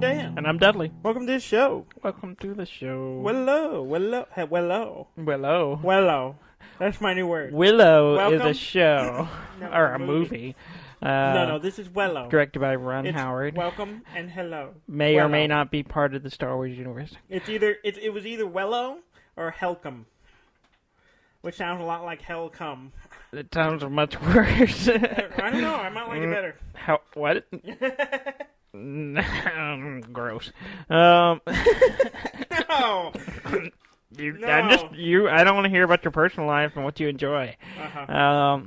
Dan. And I'm Dudley. Welcome to the show. Welcome to the show. Wello. That's my new word. Willow Welcome. is a show. No, or a a movie. No, this is Wello. Directed by Ron It's Howard. welcome and hello. May or may Wello. not be part of the Star Wars universe. It was either Wello or Helcom, which sounds a lot like Hellcome. It sounds much worse. I don't know. I might like it better. What? Gross. No. I don't want to hear about your personal life and what you enjoy. Uh-huh.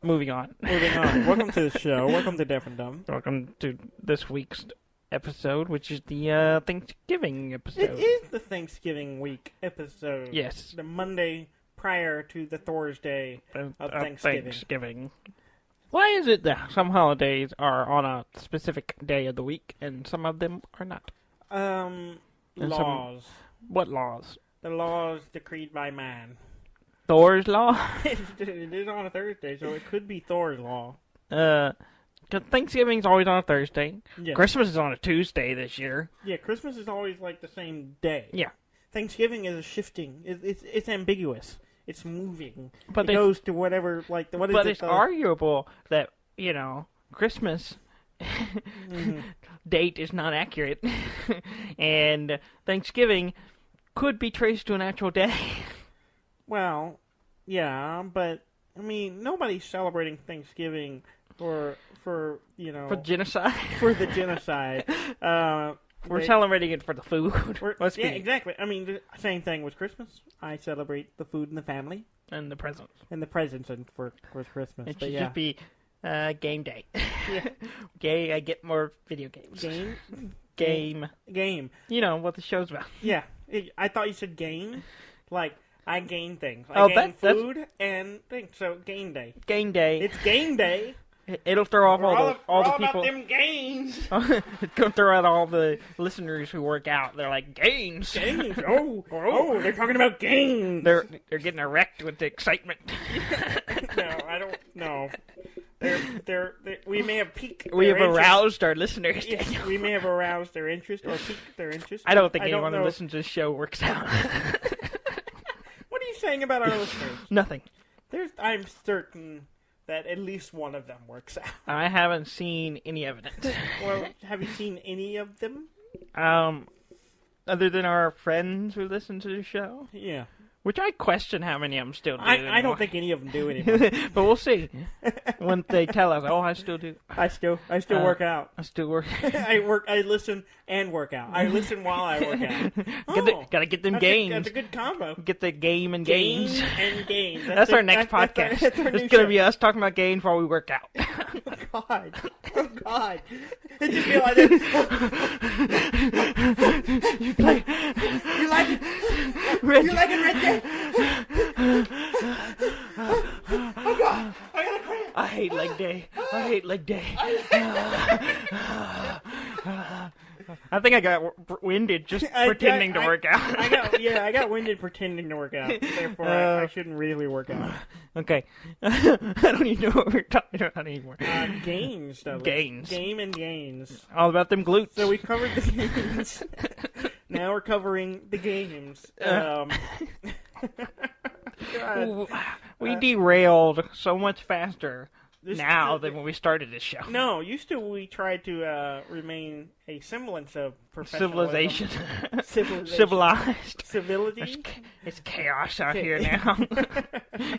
Moving on. Welcome to the show. Welcome to Deaf and Dumb. Welcome to this week's episode, which is the Thanksgiving episode. It is the Thanksgiving week episode. Yes. The Monday prior to the Thursday of Thanksgiving. Why is it that some holidays are on a specific day of the week and some of them are not? Laws. What laws? The laws decreed by man. Thor's law? It is on a Thursday, so it could be Thor's law. 'Cause Thanksgiving's always on a Thursday. Yes. Christmas is on a Tuesday this year. Yeah, Christmas is always like the same day. Yeah. Thanksgiving is a shifting. It's ambiguous. It's moving. But it goes to whatever, like, what is but it? it's arguable that, Christmas date is not accurate. And Thanksgiving could be traced to an actual day. Well, yeah, but, I mean, nobody's celebrating Thanksgiving for genocide. For the genocide. We're celebrating it for the food. Yeah, exactly. I mean, the same thing with Christmas. I celebrate the food and the family. And the presents. And the presents for Christmas. It should just be game day. Yeah. I get more video games. Game. You know what the show's about. Yeah. I thought you said game. Like, I gain things. Oh, I gain food and things. So, game day. Game day. It's game day. It'll throw off all the people. About them games. It's gonna throw out all the listeners who work out. They're like, games. Games. Oh, they're talking about games. They're getting erect with the excitement. No, I don't know. We may have piqued. We have interest. aroused our listeners. Yes, we may have aroused their interest or piqued their interest. I don't think anyone who listens to this show works out. What are you saying about our listeners? Nothing. I'm certain that at least one of them works out. I haven't seen any evidence. Well, have you seen any of them? Other than our friends who listen to the show? Yeah. Which I question how many of them still do. I don't think any of them do anymore. But we'll see. When they tell us, I still do. I still work out. I still work. I listen and work out. I listen while I work out. Gotta get them games. That's a good combo. Get the game and games. And games. That's our next podcast. It's gonna be us talking about games while we work out. Oh God. It just be like this. You like it? Red You like it, Red Day? Oh God! I gotta cramp. I hate leg day. I think I got winded just pretending to work out. I got winded pretending to work out. Therefore, I shouldn't really work out. Okay. I don't even know what we're talking about anymore. Games, though. Games. Game and games. All about them glutes. So we covered the games. Now we're covering the games. We derailed so much faster than when we started this show. No, used to we tried to remain a semblance of civilization. Civilized. Civility. It's chaos out here now.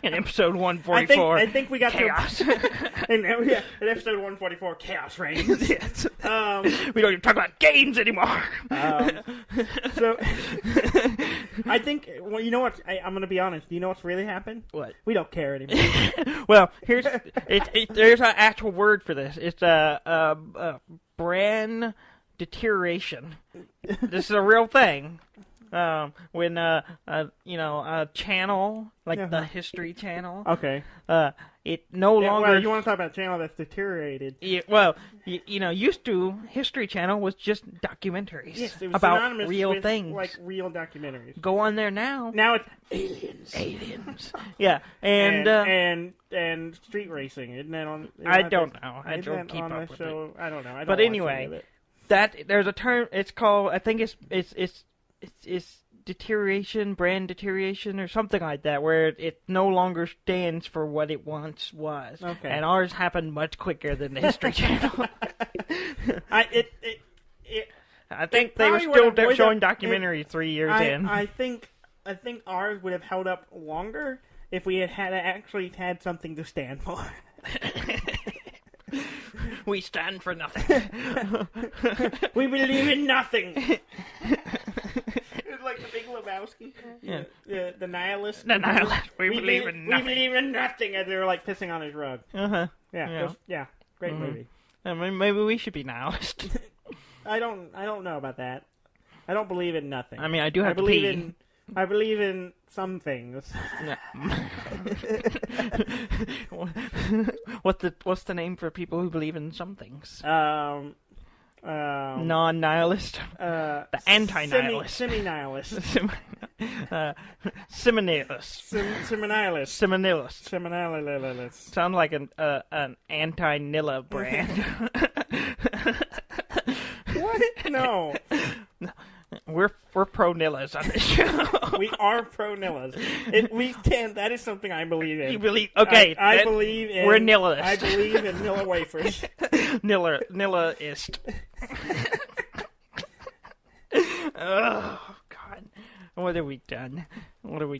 In episode 144, I think we got chaos. In episode 144, chaos reigns. Yes. We don't even talk about games anymore. So, I think, well, you know what? I'm going to be honest. Do you know what's really happened? What? We don't care anymore. Well, there's an actual word for this. It's brand deterioration. This is a real thing. When a channel like the History Channel, okay, it no longer. Well, you want to talk about a channel that's deteriorated? Used to History Channel was just documentaries it was about real things, like real documentaries. Go on there now. Now it's aliens. Yeah, and street racing. Isn't that on? I don't know. I don't keep up with it. I don't know. But anyway, there's a term. It's called. I think it's deterioration, brand deterioration, or something like that, where it no longer stands for what it once was. Okay. And ours happened much quicker than the History Channel. I think they were still showing documentaries 3 years in. I think ours would have held up longer if we had actually had something to stand for. We stand for nothing. We believe in nothing. It's like the Big Lebowski. Yeah. The nihilist. The nihilist. We believe in nothing. We believe in nothing, as they were like pissing on his rug. Uh-huh. Yeah. Great movie. I mean, maybe we should be nihilists. I don't know about that. I don't believe in nothing. I mean, I do have to pee. I believe in some things. What's the name for people who believe in some things? Non-nihilist. The anti-nihilist. Semi-nihilist. Semi-Nihilists. Semi-Nihilist. Semi-Nihilist. Semi-Nihilist. Sounds like an anti-Nilla brand. What? No. We're pro-Nillas on this show. We are pro-Nillas. That is something I believe in. You believe? Okay. I believe in... We're Nillists. I believe in Nilla wafers. Nilla-ist. Oh, God. What have we done? Well,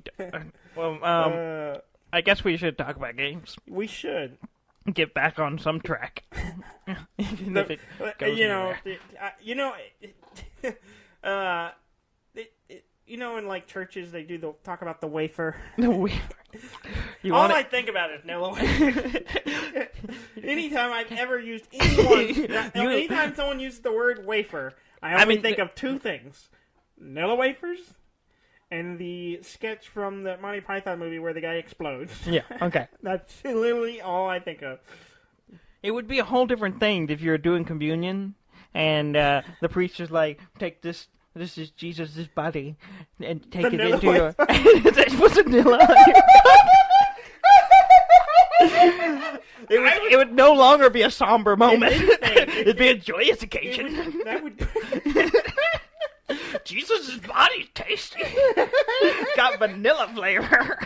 I guess we should talk about games. We should. Get back on some track. Even if it goes in like churches they do talk about the wafer. The wafer. I think about is Nilla wafer. Anytime I've ever used anytime someone uses the word wafer, I only think of two things: Nilla wafers and the sketch from the Monty Python movie where the guy explodes. Yeah. Okay. That's literally all I think of. It would be a whole different thing if you were doing communion and the priest is like, take this. This is Jesus' body, and take it into your... It was a Nilla. It would no longer be a somber moment. It'd be a joyous occasion. Jesus' body's tasty. Got vanilla flavor.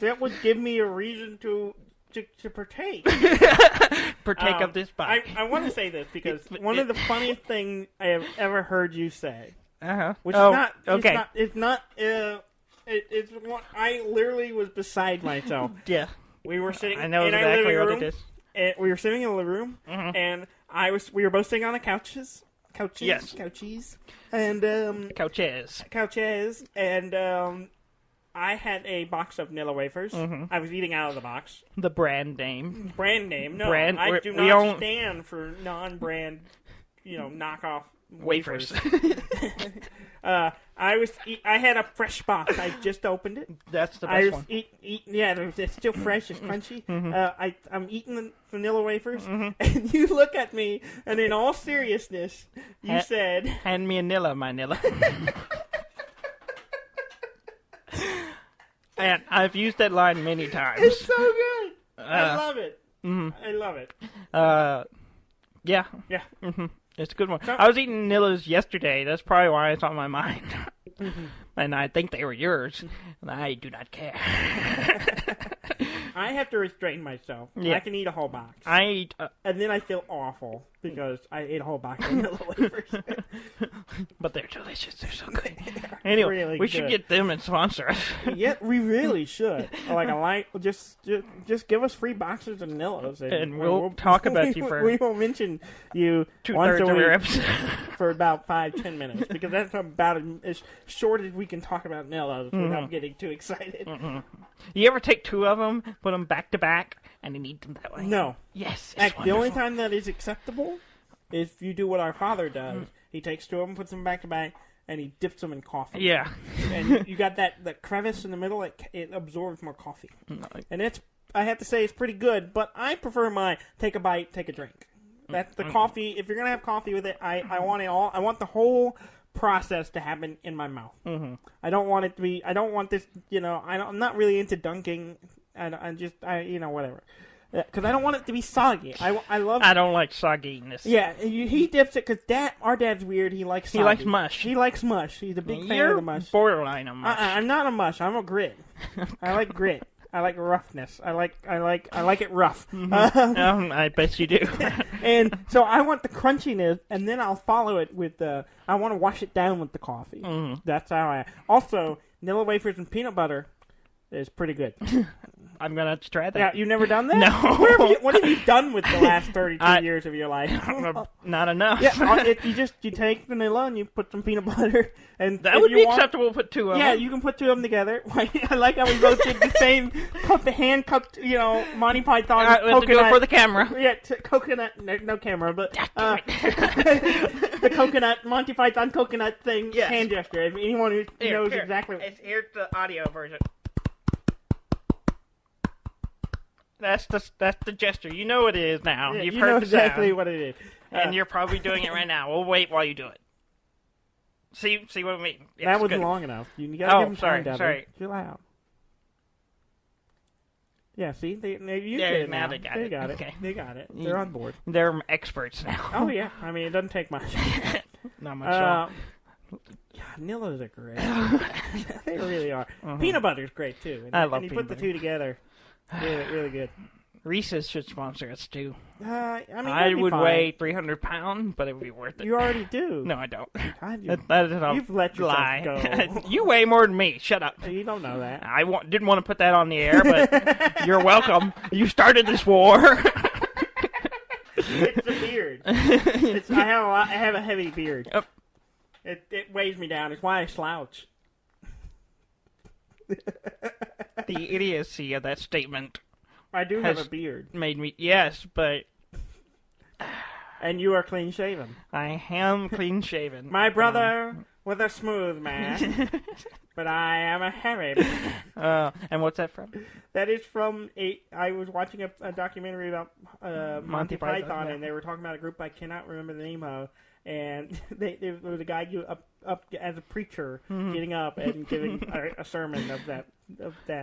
That would give me a reason to partake. Partake of this body. I want to say this because one of the funniest things I have ever heard you say, which is not, okay. It's what I literally was beside myself. Yeah, we were sitting. I know in exactly our living what room, it is. And we were sitting in the living room, and we were both sitting on the couches. Yes. Couches. And couches. And I had a box of Nilla wafers. I was eating out of the box. The brand name. No, I do not stand for non-brand, knockoff wafers. I had a fresh box. I just opened it. That's the best one. It's still fresh. It's crunchy. I'm eating the vanilla wafers, and you look at me, and in all seriousness, you said, "Hand me a Nilla, my Nilla." And I've used that line many times. It's so good. I love it. I love it. Yeah. Yeah. It's a good one. I was eating Nillas yesterday. That's probably why it's on my mind. And I think they were yours. And I do not care. I have to restrain myself. Yeah. I can eat a whole box. I eat... and then I feel awful because I ate a whole box of Nilla wafers. But they're delicious. They're so good. Anyway, really we should get them and sponsor us. Yeah, we really should. Just give us free boxes of Nillas. And we'll talk about you for... We will mention you 2/3 of our episode. For about 5-10 minutes. Because that's about as short as we can talk about Nillas without getting too excited. You ever take two of them, put them back to back, and then eat them that way? No. Yes, the only time that is acceptable is if you do what our father does. He takes two of them, puts them back to back, and he dips them in coffee. Yeah. And you got that crevice in the middle, it absorbs more coffee. And I have to say, it's pretty good, but I prefer my take a bite, take a drink. That's the coffee. If you're going to have coffee with it, I want it all. I want the whole process to happen in my mouth. Mm-hmm. I don't want it to be. I don't want this. I'm not really into dunking. Whatever. Because I don't want it to be soggy. I don't like sogginess. Yeah, he dips it because our dad's weird. He likes soggy. He likes mush. He likes mush. He's a big fan You're of the mush. borderline a mush. I'm not a mush. I'm a grit. I like grit. I like roughness. I like it rough. Mm-hmm. I bet you do. And so I want the crunchiness, and then I'll follow it with I want to wash it down with the coffee. Mm-hmm. That's how I. Also, Nilla wafers and peanut butter is pretty good. I'm gonna have to try that. Yeah, you've never done that? No. What have you done with the last 32 years of your life? Not enough. Yeah, you take vanilla and you put some peanut butter, and that would be acceptable to put two of them. Yeah, you can put two of them together. I like how we both did the same hand cupped, Monty Python coconut. To do it for the camera. Yeah, coconut. No camera, but the coconut Monty Python coconut thing. Yes. Hand gesture. If anyone who knows exactly. Here's the audio version. That's the gesture. You know what it is now. Yeah, You've you heard know the exactly sound. what it is. And you're probably doing it right now. We'll wait while you do it. See what I mean? Yes, that wasn't good. long enough. You gotta give them sorry, time, sorry. Chill out. Yeah, see? They now they got it. They got it. Okay. They got it. They're on board. They're experts now. Oh, yeah. I mean, it doesn't take much. Not much at all. Nillas are great. They really are. Uh-huh. Peanut butter's great, too. I love and you peanut put the butter. two together. Really, really good. Reese's should sponsor us, too. I would weigh 300 pounds, but it would be worth it. You already do. No, I don't. God, that is a you've let yourself lie. go. You weigh more than me. Shut up. You don't know that. I didn't want to put that on the air, but you're welcome. You started this war. It's a beard. I have a heavy beard. Yep. It weighs me down. It's why I slouch. The idiocy of that statement. I do have a beard. Made me, yes, but... And you are clean shaven. I am clean shaven. My brother was a smooth man, but I am a hairy man. And what's that from? That is from I was watching a documentary about Monty Python, and they were talking about a group I cannot remember the name of, and there was a guy up as a preacher getting up and giving a sermon of that.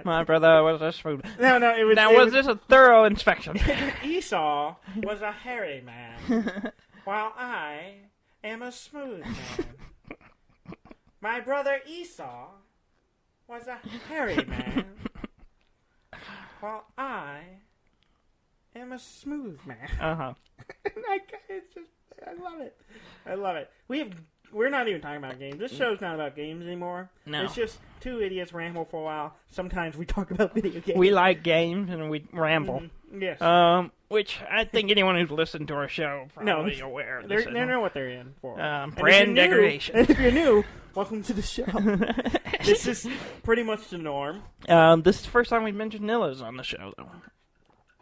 My brother was a smooth. No, it was. Now, was this a thorough inspection? Esau was a hairy man, while I am a smooth man. My brother Esau was a hairy man, while I am a smooth man. Uh-huh. I love it. We're not even talking about games. This show's not about games anymore. No. It's just two idiots ramble for a while. Sometimes we talk about video games. We like games and we ramble. Mm-hmm. Yes. Which I think anyone who's listened to our show probably aware of this. They know what they're in for. Brand degradation. And if you're new, welcome to the show. This is pretty much the norm. This is the first time we've mentioned Nilla's on the show, though.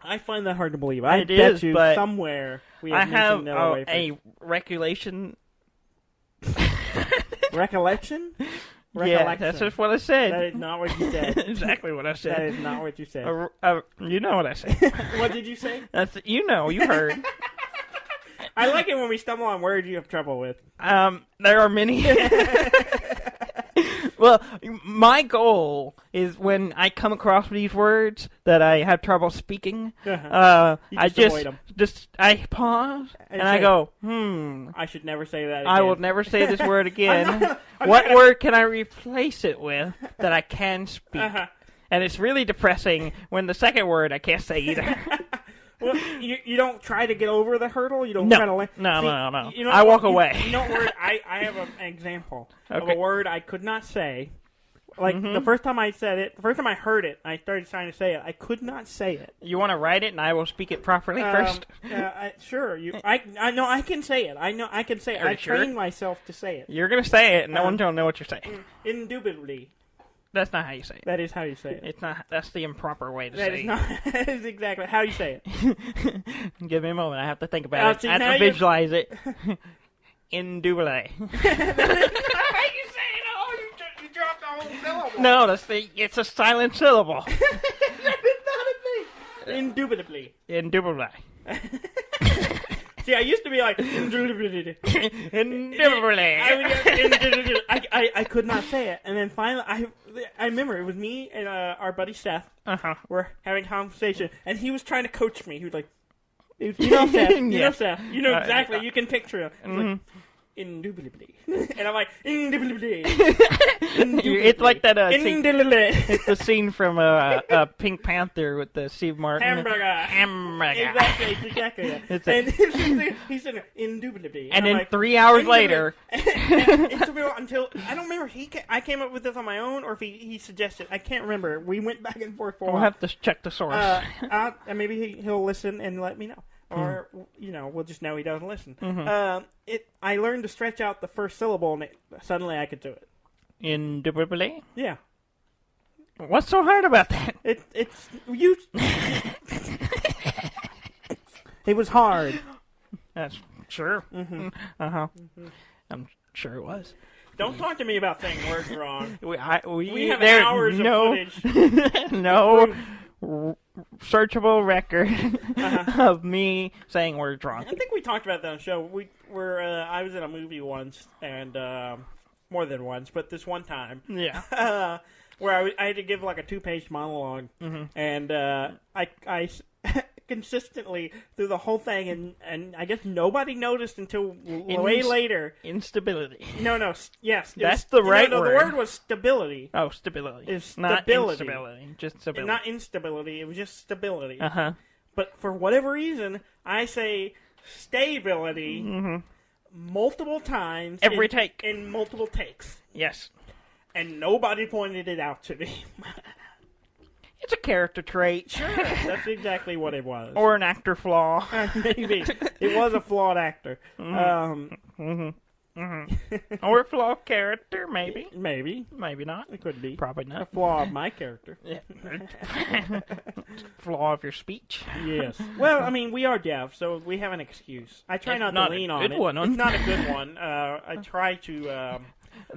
I find that hard to believe. I bet is, you but somewhere we I have have a recollection. Recollection? Yeah, that's just what I said. That is not what you said. Exactly what I said. That is not what you said. You know what I said. What did you say? You heard. I like it when we stumble on words you have trouble with. There are many. Well, my goal is when I come across these words that I have trouble speaking, I pause and I go, I should never say that again. I will never say this word again. What word can I replace it with that I can speak? And it's really depressing when the second word I can't say either. Well, you don't try to get over the hurdle? You don't no. try to... No. You know, I walk away. You know what word? I have an example of a word I could not say. Like, Mm-hmm. the first time I said it, the first time I heard it, I started trying to say it, I could not say it. You want to write it and I will speak it properly first? Sure. I know I can say it. I know I can say it. I trained myself to say it. You're going to say it and no one will know what you're saying. Indubitably. That's not how you say it. That is how you say it. It's not. That's the improper way to that say is not, it. That is exactly how you say it. Give me a moment. I have to think about it. See, I have to visualize it. Indubile. How you say it? Oh, you dropped the whole syllable. No, it's a silent syllable. That is not a thing. Indubitably. Indubile. See, I used to be like, I could not say it, and then finally, I remember it was me and our buddy Seth. Were having a conversation, and he was trying to coach me. He was like, "You know Seth, Seth, you know exactly. You can picture him." He was like, indubitably. And I'm like, indubitably. It's like that scene. It's the scene from Pink Panther with the Steve Martin. Hamburger. Exactly. And he said, indubitably. And then like, 3 hours later. Until, I don't remember, I came up with this on my own, or if he suggested. I can't remember. We went back and forth for a while. We'll have to check the source. And maybe he'll listen and let me know. Or, we'll just know he doesn't listen. I learned to stretch out the first syllable, and suddenly I could do it. Indubitably? Yeah. What's so hard about that? It was hard. That's sure. I'm sure it was. Don't talk to me about saying words wrong. We have hours of footage. No searchable record of me saying words wrong. I think we talked about that on the show. I was in a movie once, and more than once, but this one time. Yeah. Where I had to give like a 2-page monologue, and I consistently through the whole thing, and I guess nobody noticed until way later. Instability. No, yes. That's the right word. word. The word was stability. Oh, stability. It's not stability. Instability. Just stability. Not instability. It was just stability. But for whatever reason, I say stability multiple times. Every take. In multiple takes. Yes. And nobody pointed it out to me. It's a character trait. Sure, that's exactly what it was. Or an actor flaw. Maybe. It was a flawed actor. Or a flawed character, maybe. Maybe. Maybe not. It could be. Probably not. A flaw of my character. Yeah. Flaw of your speech. Yes. Well, I mean, we are deaf, so we have an excuse. I try not to lean on it. It's not a good one. I try to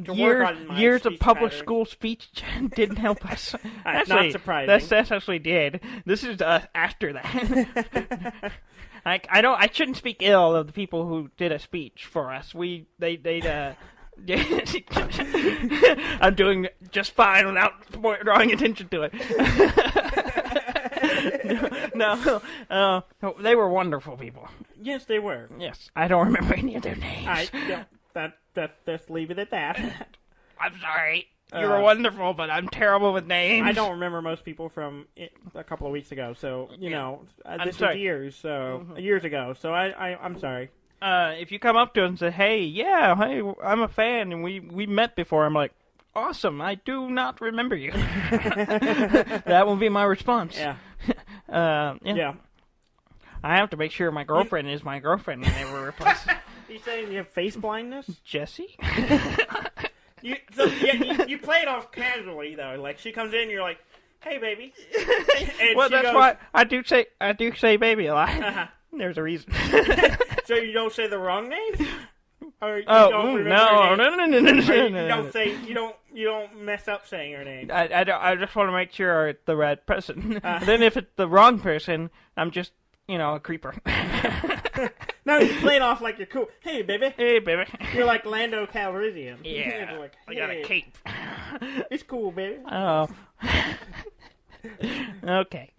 work on my years of public patterns. School speech didn't help us. Actually, not surprising. That actually did. This is after that. I shouldn't speak ill of the people who did a speech for us. I'm doing just fine without drawing attention to it. No, they were wonderful people. Yes, they were. Yes, I don't remember any of their names. Let's leave it at that. I'm sorry. You were wonderful, but I'm terrible with names. I don't remember most people from a couple of weeks ago, so, this was years ago, so I'm sorry. If you come up to us and say, hey, I'm a fan, and we met before, I'm like, awesome, I do not remember you. That will be my response. Yeah. Yeah. I have to make sure my girlfriend is my girlfriend and never replace it. You saying you have face blindness? Jesse? You play it off casually though. Like she comes in, you're like, "Hey, baby." And well, that's why I do say baby a lot. There's a reason. So you don't say the wrong name? Or you don't remember No. You don't mess up saying her name. I just want to make sure it's the right person. Then if it's the wrong person, I'm just a creeper. No, you play it off like you're cool. Hey, baby. Hey, baby. You're like Lando Calrissian. Yeah. Like, I got a cape. It's cool, baby. Oh. Okay.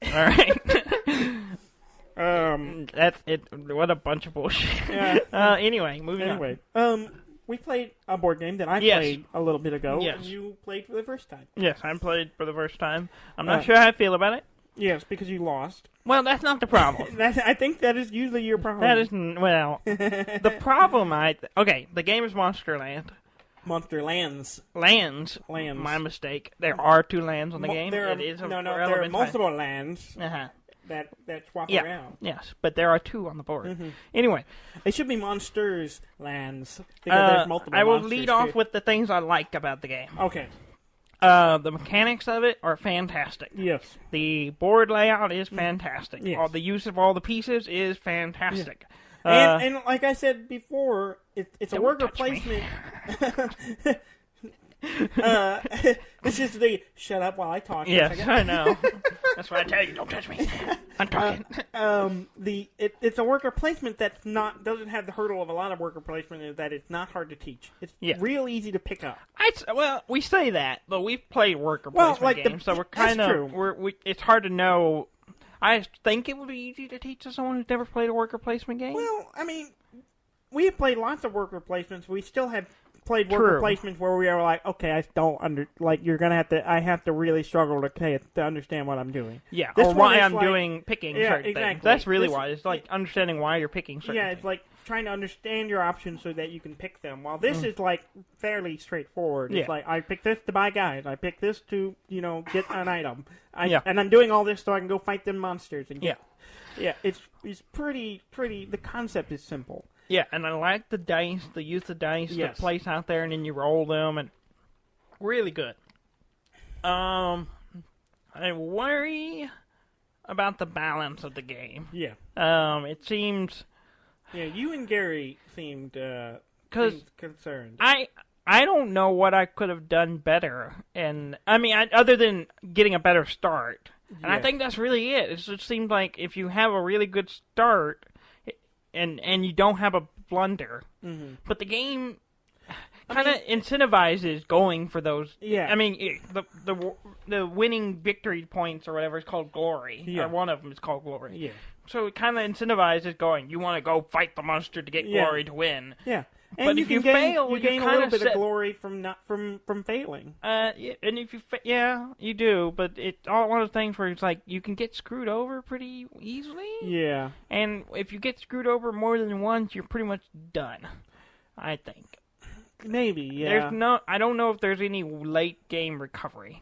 All right. That's it. What a bunch of bullshit. Yeah. Anyway, moving on. We played a board game that I played a little bit ago. Yes. And you played for the first time. Yes, I played for the first time. I'm not sure how I feel about it. Yes, because you lost. Well, that's not the problem. I think that is usually your problem. That isn't, the problem the game is Monsterland. Monsterlands. Lands. My mistake. There are 2 lands on the game. There are multiple lands that swap around. Yes, but there are 2 on the board. Anyway. They should be Monsters lands. Because there's multiple I will lead off with the things I like about the game. Okay. The mechanics of it are fantastic. Yes. The board layout is fantastic. Yes. All the use of all the pieces is fantastic. Yeah. And like I said before, it's a worker placement. It's just the shut up while I talk. Yes, I know. That's why I tell you, don't touch me. I'm talking. It's a worker placement that's doesn't have the hurdle of a lot of worker placement, is that it's not hard to teach. It's real easy to pick up. We say that, but we've played worker placement games, so we're kind of it's hard to know. I think it would be easy to teach to someone who's never played a worker placement game. Well, I mean, we have played lots of worker placements. We still have played worker placements where we are like, okay, you're gonna have to. I have to really struggle to understand what I'm doing. Yeah, or why I'm picking certain things. That's really why. It's like understanding why you're picking certain things. Yeah, it's like trying to understand your options so that you can pick them. While this is like fairly straightforward. It's like I pick this to buy guys. I pick this to get an item. And I'm doing all this so I can go fight them monsters. And it's pretty. The concept is simple. Yeah, and I like the dice, the use of dice that place out there, and then you roll them, and really good. I worry about the balance of the game. Yeah. It seems. Yeah, you and Gary seemed concerned. I don't know what I could have done better, and I mean, other than getting a better start, and I think that's really it. It just seems like if you have a really good start. And you don't have a blunder, but the game kind of incentivizes going for those. Yeah, I mean the winning victory points or whatever is called glory. Yeah, or one of them is called glory. Yeah, so it kind of incentivizes going. You want to go fight the monster to get glory to win. Yeah. And but if you fail, you gain a little bit of glory from failing. And if you you do. But it's all one of those things where it's like you can get screwed over pretty easily. Yeah. And if you get screwed over more than once, you're pretty much done. I think. Maybe. Yeah. I don't know if there's any late game recovery.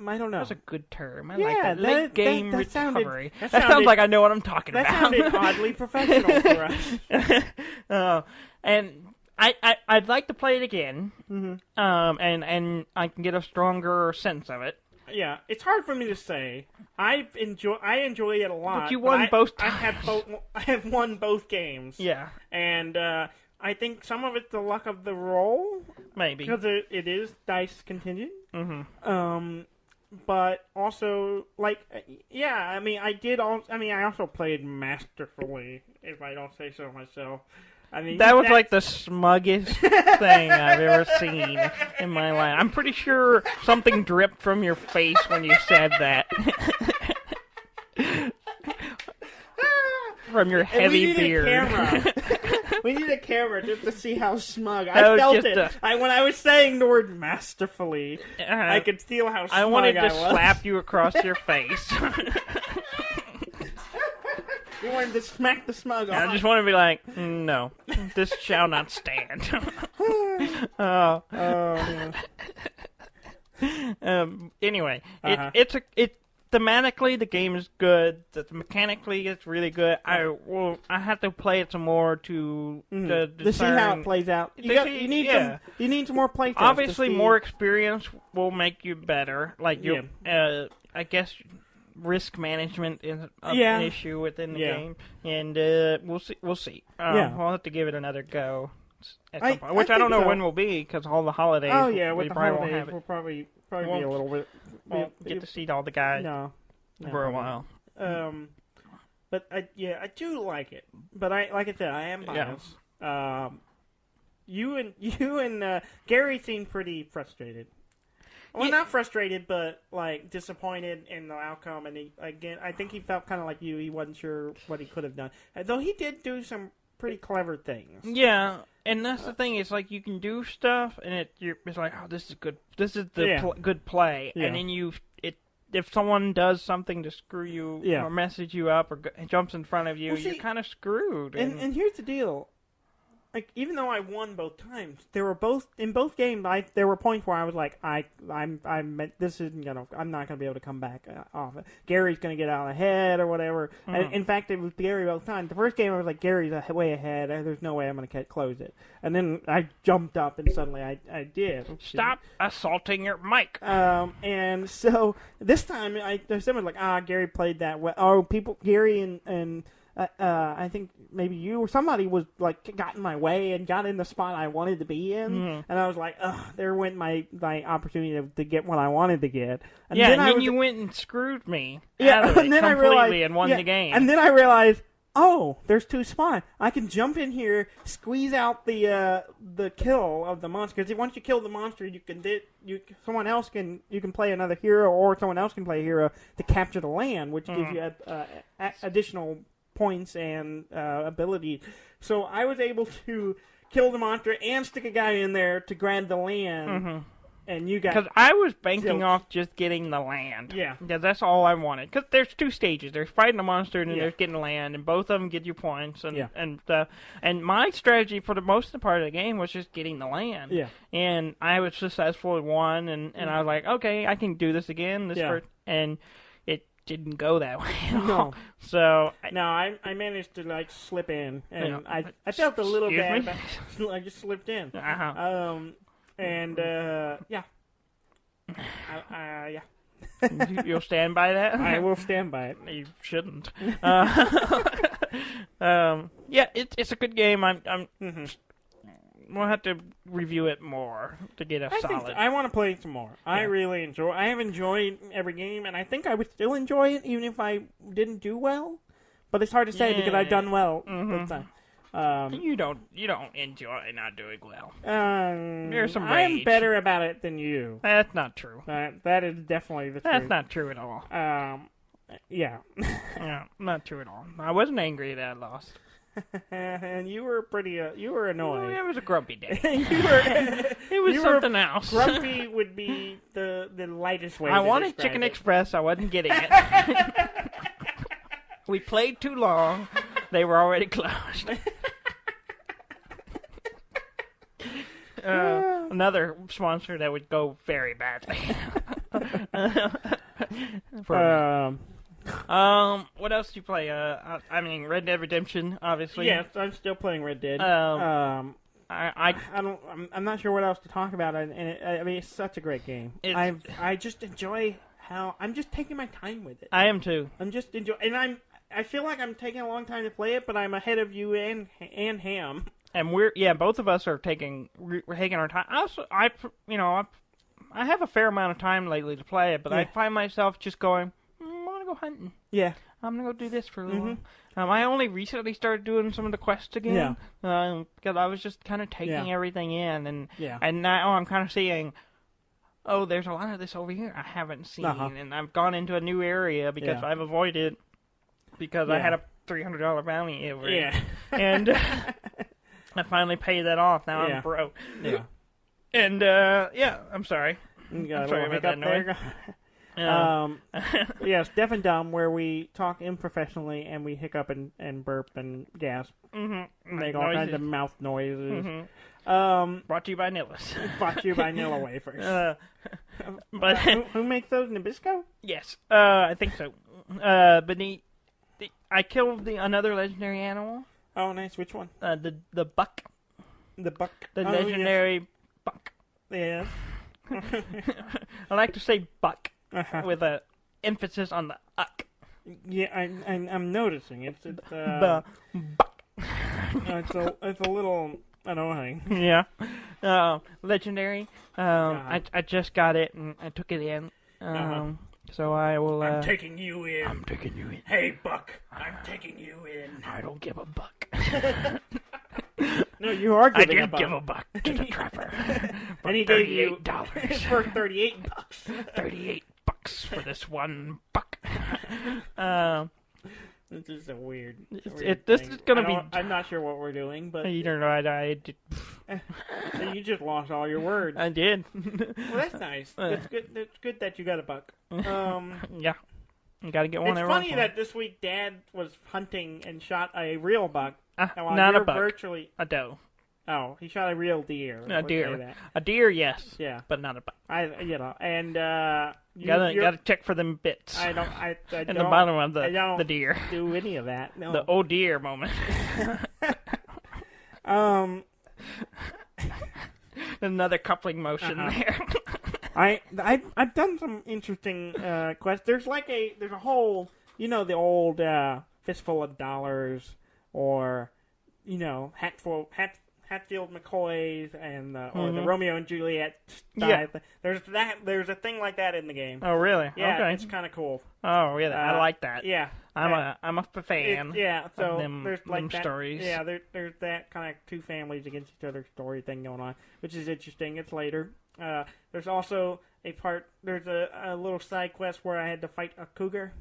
I don't know. That's a good term. I like that. Late game recovery. That sounds like I know what I'm talking about. That sounded oddly professional for us. And I'd like to play it again, and I can get a stronger sense of it. Yeah, it's hard for me to say. I enjoy it a lot. But you won both times. I have won both games. Yeah, and I think some of it's the luck of the roll, maybe because it is dice contingent. But also, I mean, I also played masterfully, if I don't say so myself. I mean, that was like the smuggest thing I've ever seen in my life. I'm pretty sure something dripped from your face when you said that. From your heavy beard. We need a camera just to see how smug. I felt it. When I was saying the word masterfully, I could feel how smug I was. I wanted to slap you across your face. You wanted to smack the smug off. I just want to be like, no, this shall not stand. Anyway, thematically the game is good. Mechanically, it's really good. I have to play it some more to see how it plays out. You need some more playtests. Obviously, more experience will make you better. I guess. Risk management is an issue within the game, and we'll see. We'll have to give it another go at some point, which I don't know when will be because all the holidays. Oh yeah, with the holidays, won't have it. We'll probably be a little bit. Won't get to see all the guys for a while. But I do like it. But like I said, I am biased. Yeah. You and Gary seemed pretty frustrated. Well, not frustrated, but disappointed in the outcome. And I think he felt kind of like you. He wasn't sure what he could have done, though he did do some pretty clever things. Yeah, and that's the thing. It's like you can do stuff, and it's like, oh, this is good. This is the good play, and then if someone does something to screw you or messes you up or jumps in front of you, you're kind of screwed. And here's the deal. Even though I won both times, in both games. There were points where I was like, I'm not gonna be able to come back off it. Gary's gonna get out ahead or whatever. And in fact, it was Gary both times. The first game I was like, Gary's way ahead. There's no way I'm gonna close it. And then I jumped up and suddenly I did. Stop assaulting your mic. And so this time there's someone like, Gary played that well. Oh, Gary and I think maybe you or somebody was like got in my way and got in the spot I wanted to be in, and I was like, ugh, there went my opportunity to get what I wanted to get. And then you went and screwed me. Yeah, and then I realized and won the game. And then I realized, oh, there's 2 spots. I can jump in here, squeeze out the kill of the monster. Because once you kill the monster, you can play another hero, or someone else can play a hero to capture the land, which gives you additional points and ability. So I was able to kill the monster and stick a guy in there to grab the land. And you got... Because I was banking off just getting the land. Yeah. Because that's all I wanted. Because there's 2 stages. There's fighting a monster and then there's getting the land. And both of them get you points. And my strategy for the most part of the game was just getting the land. Yeah. And I was successful at one. And I was like, okay, I can do this again. And it didn't go that way at all. No. So... I managed to, like, slip in. And I felt a little bad. But I just slipped in. And, yeah. Yeah. You'll stand by that? I will stand by it. You shouldn't. Yeah, it's a good game. We'll have to review it more to get a solid. I want to play some more. Yeah. I have enjoyed every game, and I think I would still enjoy it even if I didn't do well. But it's hard to say because I've done well this time. You don't enjoy not doing well. There's some rage. I'm better about it than you. That's not true. That is definitely the truth. That's not true at all. Yeah. Yeah, not true at all. I wasn't angry that I lost. And you were you were annoyed. Well, it was a grumpy day. It was something else. Grumpy would be the lightest way. I wanted Chicken Express. I wasn't getting it. We played too long. They were already closed. Another sponsor that would go very badly. What else do you play? I mean, Red Dead Redemption, obviously. Yes, I'm still playing Red Dead. I'm not sure what else to talk about, and I mean, it's such a great game. I just enjoy how I'm just taking my time with it. I am too. I'm just enjoying, and I feel like I'm taking a long time to play it, but I'm ahead of you and Ham. And both of us are taking our time. I have a fair amount of time lately to play it, but I find myself just going, I want to go hunting. Yeah. I'm going to go do this for a little while. I only recently started doing some of the quests again. Yeah. Because I was just kind of taking everything in. And now I'm kind of seeing, oh, there's a lot of this over here I haven't seen. And I've gone into a new area because I've avoided, because I had a $300 bounty over it. And I finally paid that off. Now I'm broke. Yeah. And, I'm sorry. I'm sorry about that noise. Yes, Deaf and Dumb, where we talk improfessionally and we hiccup and burp and gasp. Make all kinds of mouth noises. Brought to you by Nilla's. Brought to you by Nilla wafers. But who makes those? Nabisco? Yes, I think so. But I killed another legendary animal. Oh, nice. Which one? The buck. The buck. The legendary buck. Yeah. I like to say buck with an emphasis on the uck. Yeah, I'm noticing. It's the buck. It's a little annoying. Yeah. Legendary. I just got it and I took it in. So I will... I'm taking you in. I'm taking you in. Hey, Buck. I'm taking you in. I don't give a buck. No, you are giving a buck. I did give a buck to the trapper. And he gave you $38. For $38. $38 for this one buck. This is a weird. This is gonna be. I'm not sure what we're doing, but you don't know. I did. You just lost all your words. I did. Well, that's nice. It's good. It's good that you got a buck. Yeah, you got to get one. It's funny that this week Dad was hunting and shot a real buck. Not a buck. Virtually a doe. Oh, he shot a real deer. A deer. A deer, yes. Yeah, but not a buck. And you gotta check for them bits. I don't. In the bottom of the deer. Do any of that? No. The oh dear moment. Another coupling motion there. I've done some interesting quests. There's a whole, the old Fistful of Dollars, or Hatfield McCoys and or the Romeo and Juliet style. Yeah. There's a thing like that in the game. Oh, really? Yeah, okay. It's kind of cool. Oh, really? I like that. Yeah. I'm a fan. So of them, there's like that, stories. Yeah, there's that kind of two families against each other story thing going on, which is interesting. It's later. There's also there's a little side quest where I had to fight a cougar,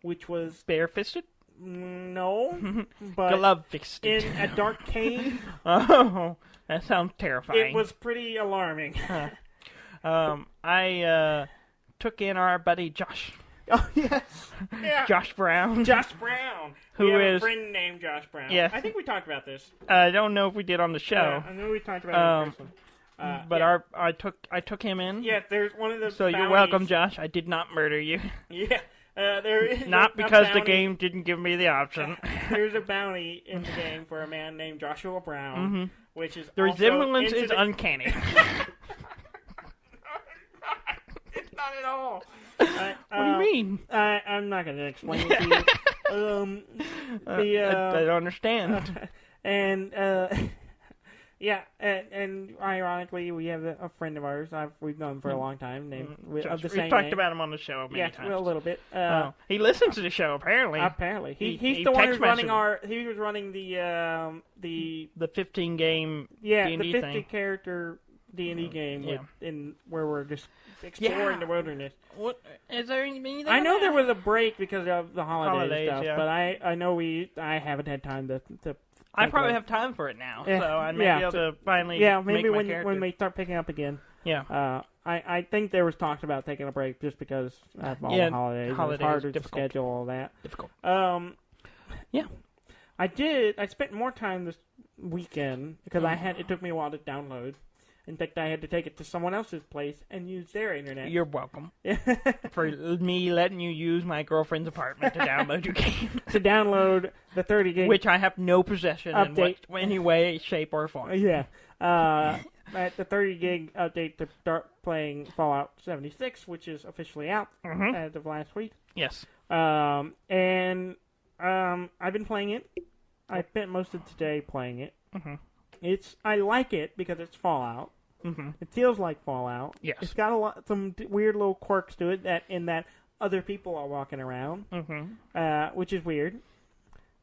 which was bare-fisted. No, but glove-fisted in a dark cave. Oh, that sounds terrifying. It was pretty alarming. I took in our buddy Josh. Oh, yes. Yeah. Josh Brown. Josh Brown. We have a friend named Josh Brown. Yes. I think we talked about this. I don't know if we did on the show. Yeah, I know we talked about it in person. But I took him in. Yeah, there's one of the So you're welcome, Josh. I did not murder you. Yeah. There is not because the game didn't give me the option. There's a bounty in the game for a man named Joshua Brown, which is the resemblance is uncanny. It's not at all. What do you mean? I'm not going to explain it to you. I don't understand. Yeah, and ironically, we have a friend of ours we've known for a long time named of the same We've talked name. about him on the show many times. Yeah, a little bit. He listens to the show apparently. Apparently, he's the one who's running He was running the 15 game D&D the 50 thing. Character D&D game where we're just exploring the wilderness. What is there anything? I know there was a break because of the holidays stuff, yeah. but I know I haven't had time to I probably have time for it now, so I may be able to finally maybe make my when we start picking up again. Yeah. I think there was talks about taking a break just because of all the holidays. It's harder to schedule all that. Difficult. Yeah. I spent more time this weekend because it took me a while to download. In fact, I had to take it to someone else's place and use their internet. You're welcome. For me letting you use my girlfriend's apartment to download your game. To download the 30 gig. Which I have no possession in any way, shape, or form. Yeah. The 30 gig update to start playing Fallout 76, which is officially out as of last week. Yes. I've been playing it. I spent most of today playing it. I like it because it's Fallout. It feels like Fallout. Yes. It's got some weird little quirks to it that other people are walking around, which is weird.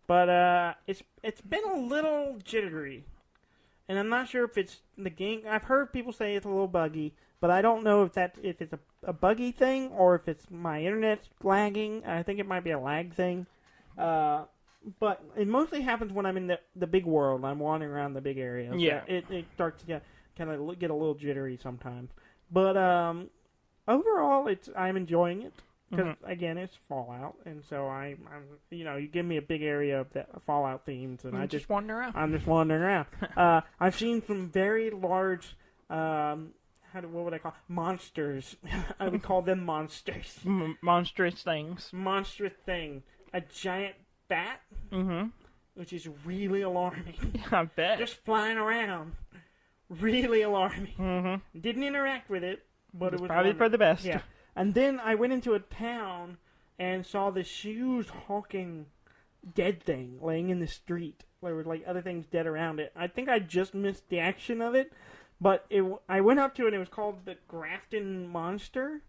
But it's been a little jittery, and I'm not sure if it's the game. I've heard people say it's a little buggy, but I don't know if it's a buggy thing or if it's my internet's lagging. I think it might be a lag thing. But it mostly happens when I'm in the big world. I'm wandering around the big area. Yeah. It starts to get a little jittery sometimes. But overall, I'm enjoying it because again, it's Fallout, and so I'm you give me a big area of the Fallout themes, and I just wander around. I'm just wandering around. I've seen some very large. What would I call monsters? I would call them monsters. Monstrous things. Monstrous thing. A giant bat, which is really alarming. I bet. Just flying around, really alarming. Didn't interact with it, but it was probably for the best. Yeah. And then I went into a town and saw this huge hulking dead thing laying in the street. There were like other things dead around it. I think I just missed the action of it, but I went up to it and it was called the Grafton Monster.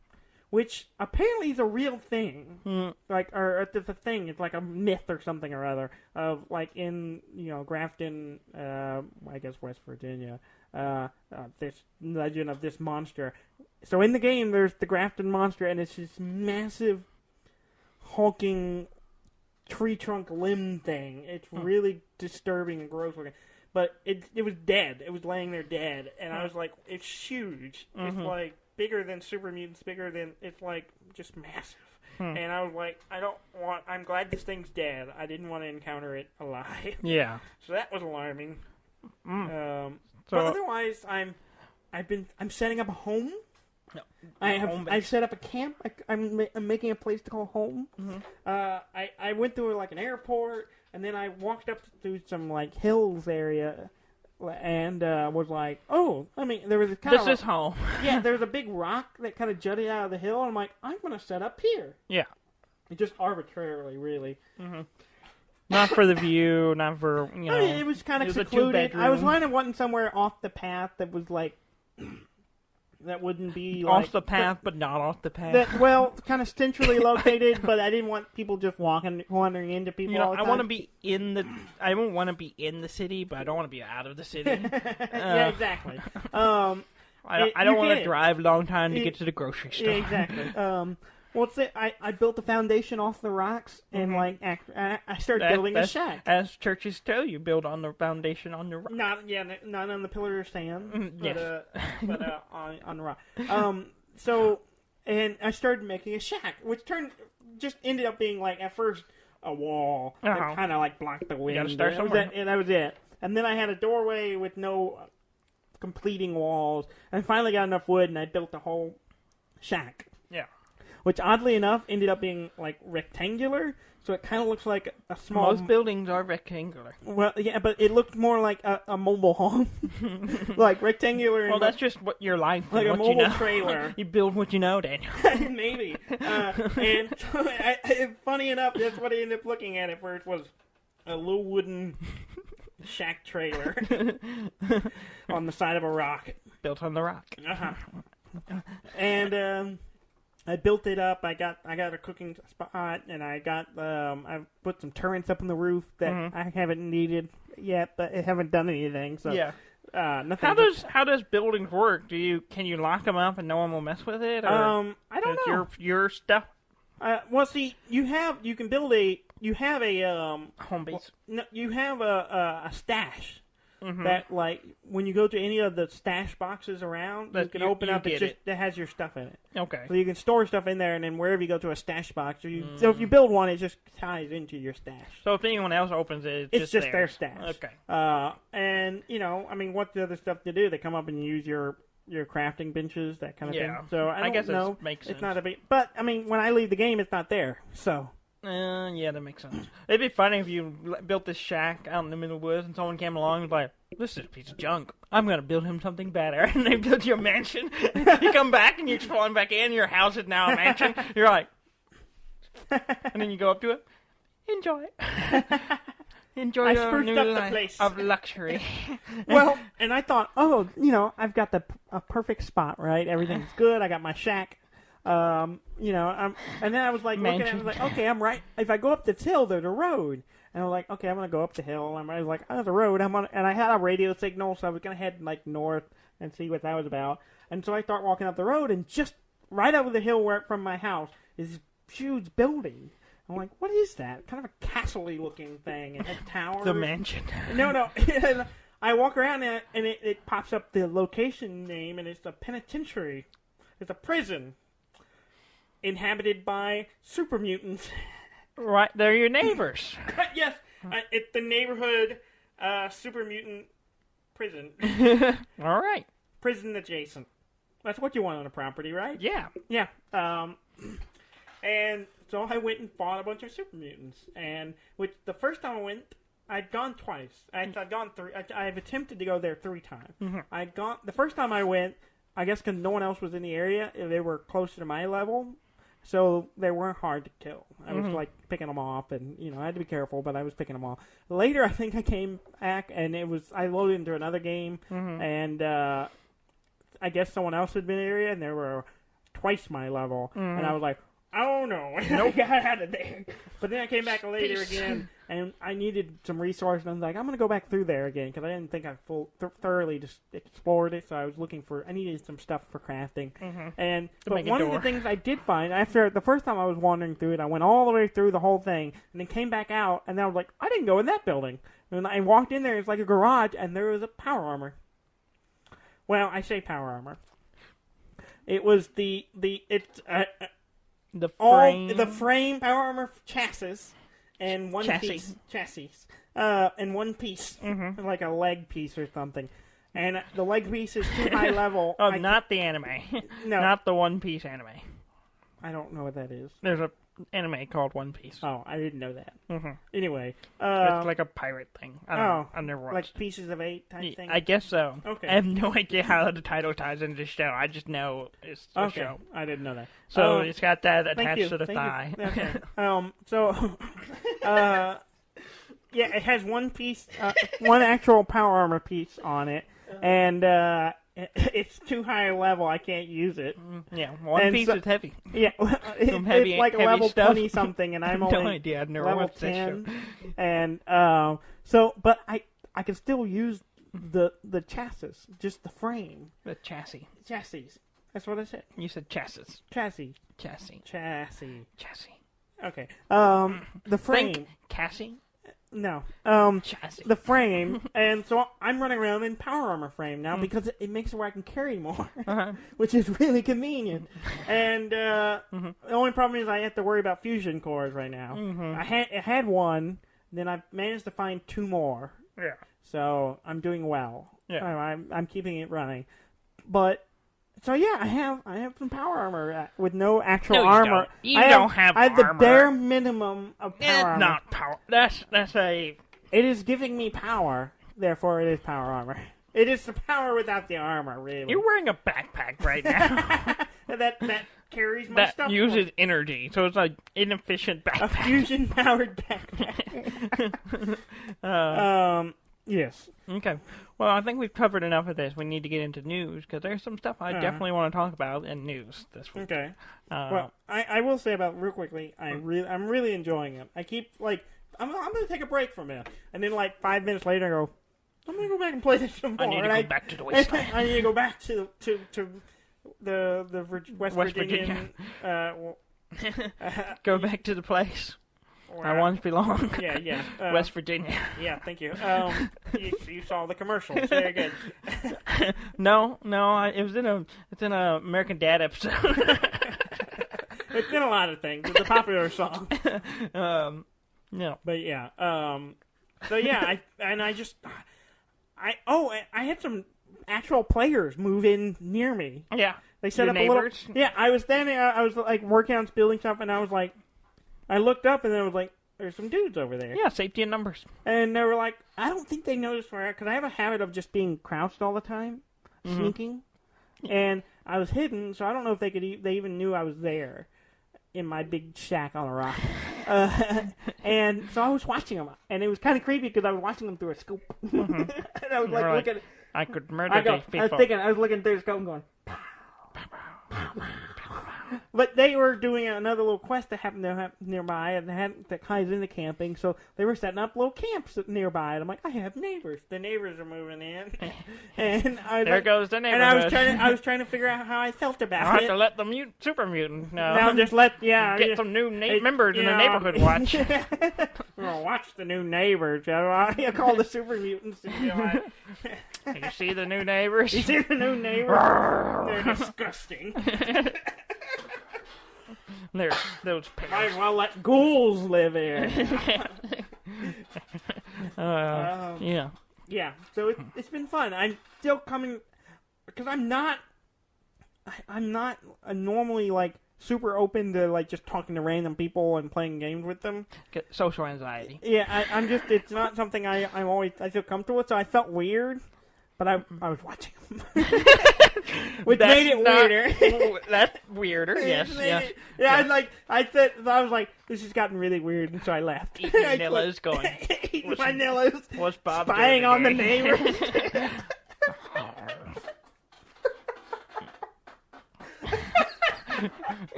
Which apparently is a real thing, or it's a thing. It's like a myth or something or other of like in Grafton, I guess West Virginia. This legend of this monster. So in the game, there's the Grafton Monster, and it's this massive, hulking tree trunk limb thing. It's really disturbing and gross looking. But it was dead. It was laying there dead, and I was like, it's huge. It's like bigger than Super Mutants, it's like just massive. And I was like, I'm glad this thing's dead. I didn't want to encounter it alive. Yeah. So that was alarming. But otherwise, I'm setting up a home. No, I've set up a camp. I'm making a place to call home. I went through like an airport, and then I walked up through some like hills area. And was like, there was a kind of... This is home. Yeah, there was a big rock that kind of jutted out of the hill, and I'm like, I'm going to set up here. Yeah. Just arbitrarily, really. Mm-hmm. Not for the view, not for, you know... I mean, it was kind of secluded. I was kind of wanting somewhere off the path that was, like... that wouldn't be, like... Off the path, but not off the path. That, well, kind of centrally located, but I didn't want people just wandering into people all the time. I want to be in the... I don't want to be in the city, but I don't want to be out of the city. Yeah, exactly. I don't want to drive a long time to get to the grocery store. Yeah, exactly. I built the foundation off the rocks, and I started building a shack. As churches tell you, build on the foundation on the rock. Not on the pillar of sand, but on the rock. And I started making a shack, which just ended up being like at first a wall that kind of like blocked the wind. You gotta start somewhere. And that was it. And then I had a doorway with no completing walls, and I finally got enough wood, and I built the whole shack. Yeah. Which, oddly enough, ended up being, like, rectangular, so it kind of looks like a small... Most buildings are rectangular. Well, yeah, but it looked more like a mobile home. Like, rectangular... Well, that's just what your life like what a mobile you know. Trailer. You build what you know, Daniel. Maybe. And so funny enough, that's what I ended up looking at first, was a little wooden shack trailer on the side of a rock. Built on the rock. Uh-huh. And, I built it up. I got a cooking spot, and I put some turrets up on the roof that I haven't needed yet, but I haven't done anything. So yeah. Nothing. How does buildings work? Can you lock them up and no one will mess with it? Or I don't know. Your stuff. Well, see, you have a home base. No, you have a stash. Mm-hmm. That, like, when you go to any of the stash boxes around, you can open up that has your stuff in it. Okay. So you can store stuff in there, and then wherever you go to a stash box, so if you build one, it just ties into your stash. So if anyone else opens it, it's just their stash. Okay. And, what's the other stuff to do? They come up and use your crafting benches, that kind of thing. So I guess it makes sense. It's not a big... But, when I leave the game, it's not there, so... Yeah, that makes sense. It'd be funny if you built this shack out in the middle of the woods and someone came along and was like, this is a piece of junk. I'm going to build him something better. And they build you a mansion. You come back and you spawn back in. Your house is now a mansion. You're like... And then you go up to it. Enjoy it. Enjoy your new life of luxury. Well, and I thought, I've got a perfect spot, right? Everything's good. I got my shack. And then I was like, looking at it, I was like, okay, I'm right. If I go up this hill, there's a road. And I'm like, okay, I'm going to go up the hill. And I was like, oh, there's a road. And I had a radio signal, so I was going to head, like, north and see what that was about. And so I start walking up the road, and just right over the hill from my house is this huge building. I'm like, what is that? Kind of a castle-y looking thing. It had towers. The mansion. No. I walk around and it pops up the location name, and it's a penitentiary. It's a prison. Inhabited by super mutants. Right, they're your neighbors. Yes, it's the neighborhood super mutant prison. All right. Prison adjacent. That's what you want on a property, right? Yeah. Yeah. And so I went and fought a bunch of super mutants. And the first time I went, I'd gone twice. I've gone three. I've attempted to go there 3 times. Mm-hmm. The first time I went, I guess because no one else was in the area, they were closer to my level. So they weren't hard to kill. I was like picking them off, and I had to be careful, but I was picking them off. Later, I think I came back, and I loaded into another game, and I guess someone else had been in the area, and they were twice my level, and I was like, oh no, I got out of there. But then I came back later again, and I needed some resources, and I was like, I'm going to go back through there again, because I didn't think I thoroughly just explored it, so I was I needed some stuff for crafting. But one of the things I did find, after the first time I was wandering through it, I went all the way through the whole thing, and then came back out, and then I was like, I didn't go in that building. And I walked in there, it's like a garage, and there was a power armor. Well, I say power armor. It was the frame power armor chassis and one piece and one piece like a leg piece or something, and the leg piece is too high level. Not the anime. No, not the One Piece anime. I don't know what that is. There's a anime called One Piece. Oh, I didn't know that. Mm-hmm. Anyway, it's like a pirate thing. I don't know. I've never watched. Like Pieces of Eight type thing. I guess so. Okay. I have no idea how the title ties into the show. I just know it's a show. I didn't know that. So it's got that attached to the thigh. Okay. Yeah, it has one piece, one actual power armor piece on it, and it's too high a level. I can't use it. Yeah, one piece is heavy. Yeah, it's like a level 20 something, and I'm only no idea. I've never level watched 10. That show. And but I can still use the chassis, just the frame. The chassis. That's what I said. You said chassis. Chassis. Okay. The frame. Think Cassie. No. Chassis. The frame, and so I'm running around in power armor frame now because it makes it where I can carry more, which is really convenient. And the only problem is I have to worry about fusion cores right now. I had one, then I managed to find 2 more. Yeah. So I'm doing well. Yeah. I'm keeping it running, but. So yeah, I have some power armor with no actual armor. You don't have I have armor. the bare minimum of power armor. Not power. That's a. It is giving me power, therefore it is power armor. It is the power without the armor, really. You're wearing a backpack right now. that carries my stuff. That uses energy, so it's like inefficient backpack. A fusion powered backpack. Yes. Okay. Well, I think we've covered enough of this. We need to get into news, because there's some stuff I definitely want to talk about in news this week. Okay. Well, I will say about real quickly, I'm really enjoying it. I keep, like, I'm going to take a break from it. And then, like, 5 minutes later, I go, I'm going to go back and play this some more. I need to go back to the wasteland. I need to go back to the West Virginia. Go back to the place. I once belonged. Yeah. West Virginia. Yeah, thank you. You saw the commercials. Very good. No. It's in a American Dad episode. It's in a lot of things. It's a popular song. No. But yeah. So yeah, I had some actual players move in near me. Yeah. They set up neighbors? a little. Yeah, I was standing. I was like working on building stuff, and I was like. I looked up and then I was like, there's some dudes over there. Yeah, safety in numbers. And they were like, I don't think they noticed where, because I have a habit of just being crouched all the time, sneaking. And I was hidden, so I don't know if they even knew I was there in my big shack on a rock. And so I was watching them, and it was kind of creepy because I was watching them through a scope. And I was like, looking. I could murder these people. I was looking through the scope and going, pow, pow, pow, pow. But they were doing another little quest that happened to happen nearby, and that ties into camping. So they were setting up little camps nearby. And I'm like, I have neighbors. The neighbors are moving in, and there goes the neighborhood. And I was trying to figure out how I felt about it. I have to let the super mutant know. Now just get some new members in the neighborhood watch. We're gonna watch the new neighbors. I call the super mutants. You see the new neighbors? You see the new neighbors? They're disgusting. There's those pigs. Might as well let ghouls live in. Yeah. Yeah, so it's been fun. I'm still coming because I'm not normally like super open to like just talking to random people and playing games with them. Get social anxiety. Yeah, I'm just it's not something I feel comfortable with. So I felt weird. But I was watching them. Which made it weirder. That's weirder, yes. Yeah, I was like, this has gotten really weird, and so I left. Eating Nilla's going. Eating my Nilla's. What's Bob spying on the neighbors.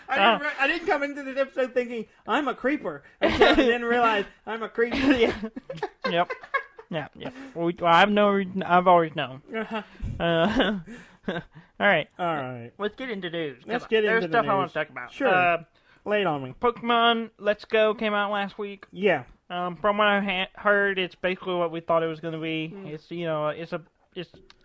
I didn't come into this episode thinking, I'm a creeper. Until I didn't realize I'm a creeper. Yeah. Yep. Yeah. Well, I've always known. All right. Let's get into news. There's stuff I want to talk about. Sure. Lay it on me. Pokemon Let's Go came out last week. Yeah. From what I heard, it's basically what we thought it was going to be. It's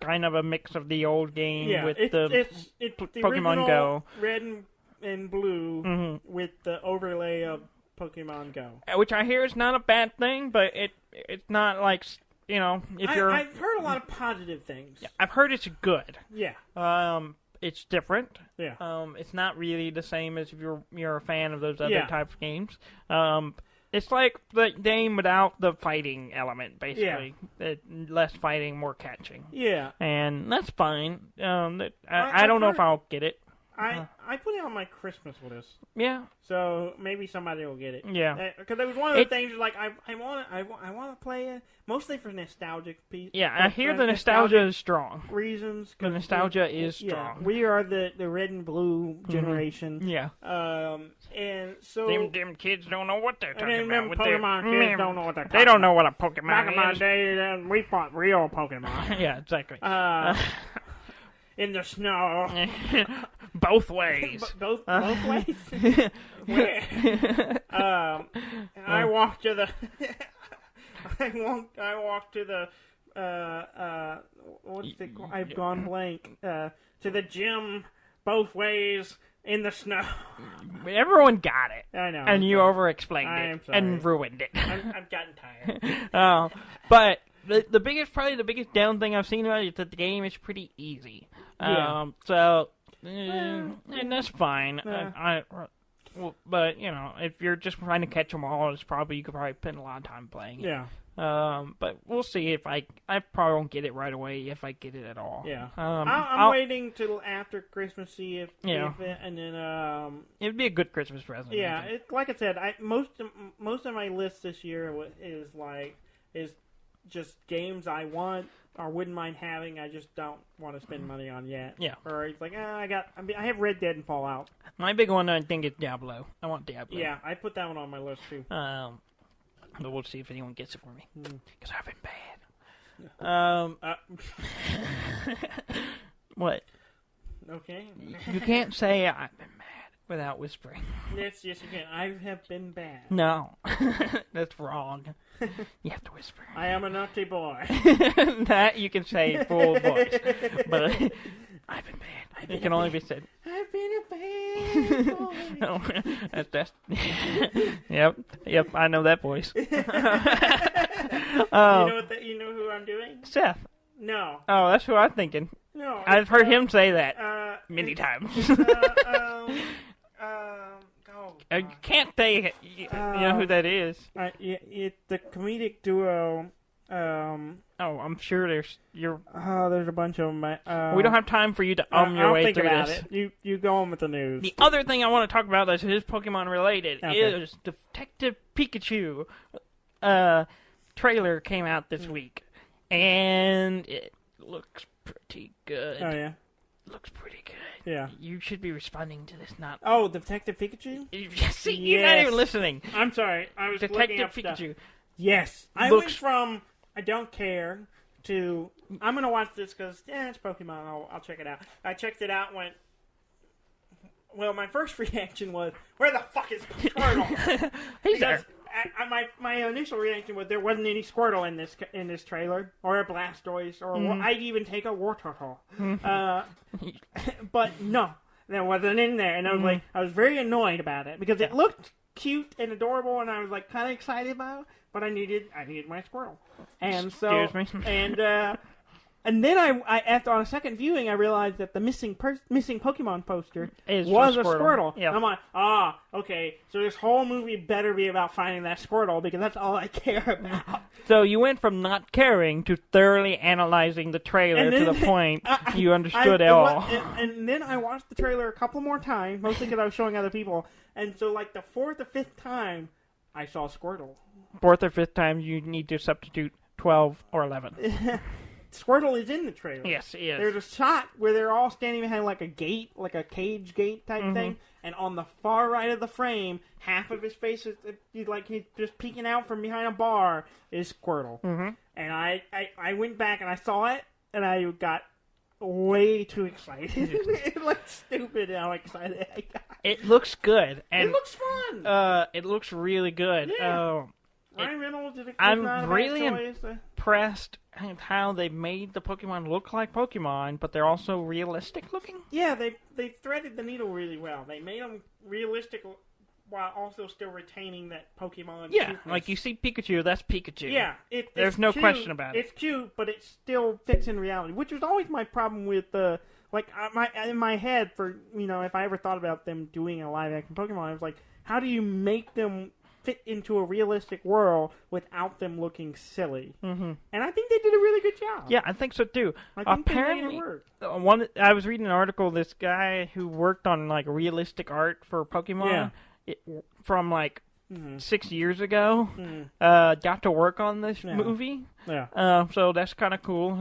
kind of a mix of the old game with the Pokemon Go. Red and blue with the overlay of Pokemon Go, which I hear is not a bad thing, but it's not like if you're. I've heard a lot of positive things. Yeah, I've heard it's good. Yeah. it's different. Yeah. It's not really the same as if you're a fan of those other types of games. It's like the game without the fighting element, basically. Yeah. Less fighting, more catching. Yeah. And that's fine. I don't know if I'll get it. I put it on my Christmas list. Yeah. So maybe somebody will get it. Yeah. Because it was one of the things like I want to play it mostly for nostalgic pieces. Yeah, I hear the nostalgia is strong. Reasons. The nostalgia is strong. Yeah, we are the red and blue generation. Yeah. And so them kids don't know what they're talking about. Pokemon kids don't know what they're talking about. They don't know what a Pokemon Back in my is. day, we fought real Pokemon. Yeah, exactly. In the snow. Both ways. Both ways? Where? I walked to the... I walked to the... what's it called? I've gone blank. To the gym both ways in the snow. Everyone got it. I know. And you over-explained it. Sorry. And ruined it. I've gotten tired. But... The biggest down thing I've seen about it is that the game is pretty easy. Yeah. And that's fine. But if you're just trying to catch them all, you could probably spend a lot of time playing it. Yeah. But we'll see if I probably won't get it right away if I get it at all. Yeah. I'm waiting till after Christmas to see if and then it'd be a good Christmas present. Yeah. Like I said, most of my list this year is just games I want or wouldn't mind having. I just don't want to spend money on yet. Yeah. Or it's like I have Red Dead and Fallout. My big one I think is Diablo. I want Diablo. Yeah, I put that one on my list too. But we'll see if anyone gets it for me because I've been bad. What? Okay. You can't say I've been mad without whispering. Yes, you can. I have been bad. No, that's wrong. You have to whisper. I am a naughty boy. That you can say full voice, but I've been bad. It can only be said. I've been a bad boy. No, that's Yep. I know that voice. You know who I'm doing? Seth. No. Oh, that's who I'm thinking. No. I've heard him say that many times. You can't say you know who that is. It's the comedic duo. I'm sure there's a bunch of them. We don't have time for you to your way through about this. It. You go on with the news. The other thing I want to talk about that is Pokemon related is Detective Pikachu. Trailer came out this week, and it looks pretty good. Oh yeah. Looks pretty good. Yeah. You should be responding to this, not... Oh, Detective Pikachu? See, you're not even listening. I'm sorry. I was Detective looking up Pikachu. Stuff. Yes. I went from I don't care to I'm going to watch this because, it's Pokemon. I'll check it out. I checked it out and went... Well, my first reaction was, where the fuck is Squirtle? He's there. My initial reaction was there wasn't any Squirtle in this trailer, or a Blastoise, or I'd even take a Wartortle. But no, there wasn't in there, and I was very annoyed about it because it looked cute and adorable, and I was kind of excited about it, but I needed my Squirtle, and so and then I after on a second viewing, I realized that the missing Pokemon poster was a Squirtle. Yeah. And I'm like, okay, so this whole movie better be about finding that Squirtle because that's all I care about. So you went from not caring to thoroughly analyzing the trailer to the point you understood it all. And then I watched the trailer a couple more times, mostly because I was showing other people, and so the fourth or fifth time, I saw Squirtle. Fourth or fifth time, you need to substitute 12 or 11. Squirtle is in the trailer. Yes, he is. There's a shot where they're all standing behind a gate, like a cage gate type thing, and on the far right of the frame, half of his face is he's just peeking out from behind a bar is Squirtle. Mm-hmm. And I went back and I saw it, and I got way too excited. It looked stupid how excited I got. It looks good. And it looks fun. It looks really good. Yeah. Ryan Reynolds did a good I'm really impressed at how they made the Pokemon look like Pokemon, but they're also realistic looking. Yeah, they threaded the needle really well. They made them realistic while also still retaining that Pokemon. Yeah, cuteness. like you see Pikachu, that's Pikachu. Yeah, there's no question about it. It's cute, but it still fits in reality, which was always my problem with in my head for if I ever thought about them doing a live action Pokemon, I was like, how do you make them fit into a realistic world without them looking silly? Mm-hmm. And I think they did a really good job. Yeah, I think so too. I think Apparently, they made it I work. was reading an article. This guy who worked on like realistic art for Pokemon from like 6 years ago, got to work on this movie. Yeah. So that's kind of cool.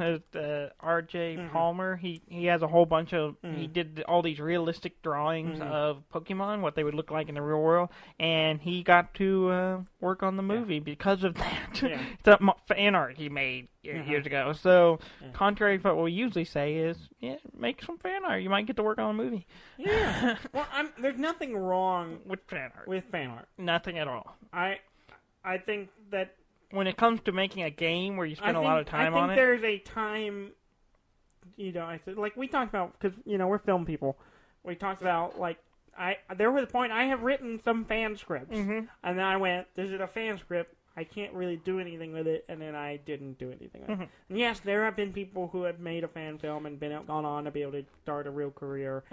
R.J. Palmer, he has a whole bunch of, he did all these realistic drawings of Pokemon, what they would look like in the real world, and he got to work on the movie because of that. Yeah. The fan art he made years ago. So, contrary to what we usually say is, make some fan art. You might get to work on a movie. Yeah. Well, there's nothing wrong with fan art. Nothing at all. I think that when it comes to making a game where you spend a lot of time on it, I think there's a time, like we talked about, because we're film people. We talked about there was a point I have written some fan scripts, and then I went, "This is a fan script. I can't really do anything with it," and then I didn't do anything with it. And yes, there have been people who have made a fan film and gone on to be able to start a real career,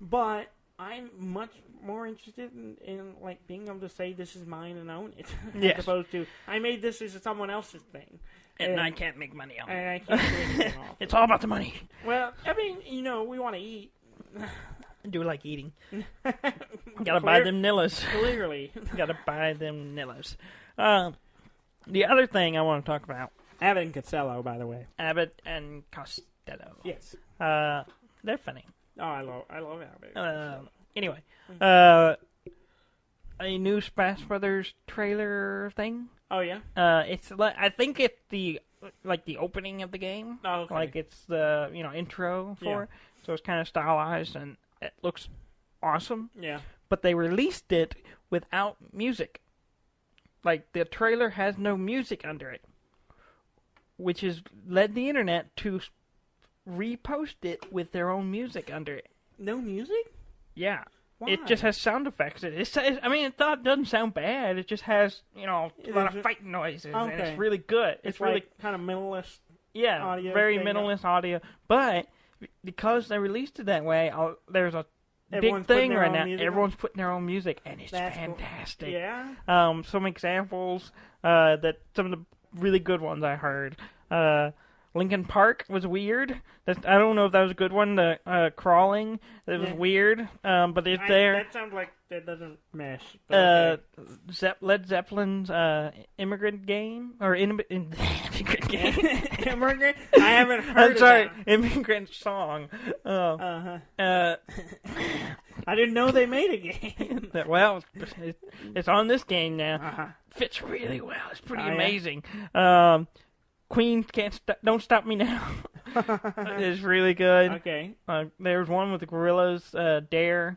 but I'm much more interested in being able to say this is mine and own it, as opposed to I made this as someone else's thing, and I can't make money on it. And I can't do anything off It's all about the money. Well, I mean, we want to eat. I do like eating. Gotta buy them Nillas. Clearly, gotta buy them Nillas. The other thing I want to talk about, Abbott and Costello, by the way. Abbott and Costello. Yes. They're funny. Oh, I love Abbott. Anyway, a new Smash Brothers trailer thing. Oh yeah. It's I think it's the opening of the game. Oh, okay. Like it's the intro for it. So it's kind of stylized and it looks awesome. Yeah. But they released it without music. Like the trailer has no music under it, which has led the internet to repost it with their own music under it. No music? Yeah. Why? It just has sound effects. It doesn't sound bad. It just has, a lot of fighting noises. Okay. And it's really good. It's really kind of minimalist. Yeah, audio very thing, minimalist audio. But because they released it that way, there's a Everyone's big thing right now. On. Everyone's putting their own music, and it's That's fantastic. Cool. Yeah. Some examples that some of the really good ones I heard. Linkin Park was weird. I don't know if that was a good one. The crawling, it was weird. But it's there. That sounds like that doesn't mesh. Okay. Led Zeppelin's Immigrant Game or Immigrant Game. Immigrant. I haven't heard. I'm sorry, Immigrant Song. I didn't know they made a game. Well, it's on this game now. Fits really well. It's pretty amazing. Yeah. Queen Don't Stop Me Now is really good. Okay. There's one with the Gorillas, Dare.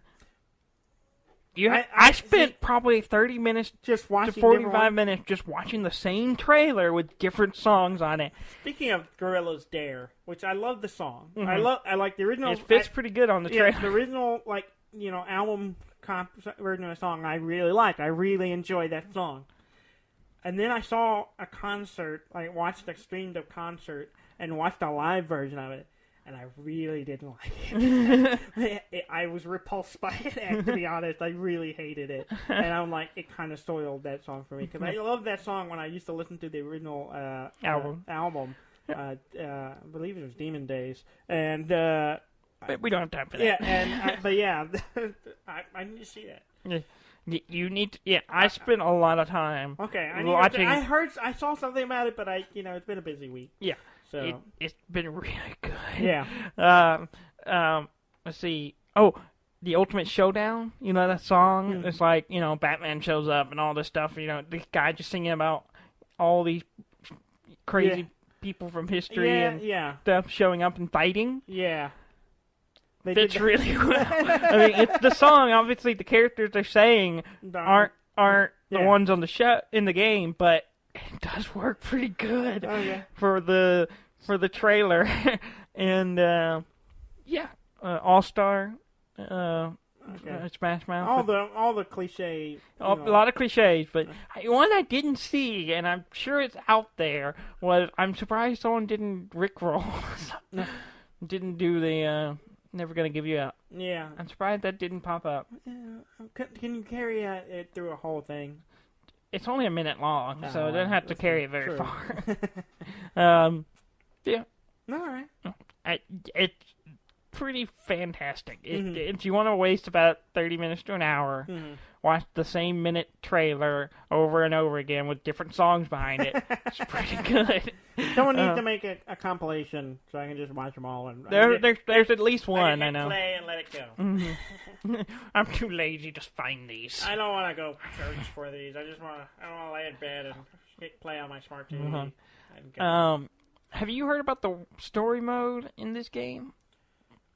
I spent probably 30 minutes just watching to 45 minutes just watching the same trailer with different songs on it. Speaking of Gorillas Dare, which I love the song. I like the original. It fits pretty good on the trailer. Yeah, the original album version of the song I really liked. I really enjoyed that song. And then I saw a concert, streamed a concert, and watched a live version of it, and I really didn't like it. I was repulsed by it, and to be honest, I really hated it. And I'm like, it kind of spoiled that song for me, because I loved that song when I used to listen to the original album. I believe it was Demon Days. And but we don't have time for that. Yeah, but yeah, I need to see that. Yeah. You need to, I spent a lot of time watching. I saw something about it, but it's been a busy week. Yeah. So it's been really good. Yeah. Let's see. Oh, the Ultimate Showdown. You know that song? Mm-hmm. It's like, Batman shows up and all this stuff. This guy just singing about all these crazy people from history and stuff showing up and fighting. Yeah. Fits really well. I mean, it's the song. Obviously, the characters they're saying aren't the ones on the show in the game, but it does work pretty good for the trailer. And All Star, Smash Mouth. All the cliche. A lot of cliches, but one I didn't see, and I'm sure it's out there, was I'm surprised someone didn't rickroll. Didn't do the never gonna give you up. Yeah. I'm surprised that didn't pop up. Yeah. Can you carry it through a whole thing? It's only a minute long, so it doesn't have to carry it very far. Yeah. All right. It's pretty fantastic. If you want to waste about 30 minutes to an hour, watch the same minute trailer over and over again with different songs behind it. It's pretty good. Someone needs to make a compilation so I can just watch them all. And there's at least one, I know. Play and let it go. Mm-hmm. I'm too lazy to find these. I don't want to go search for these. I want to lay in bed and play on my smart TV. Have you heard about the story mode in this game?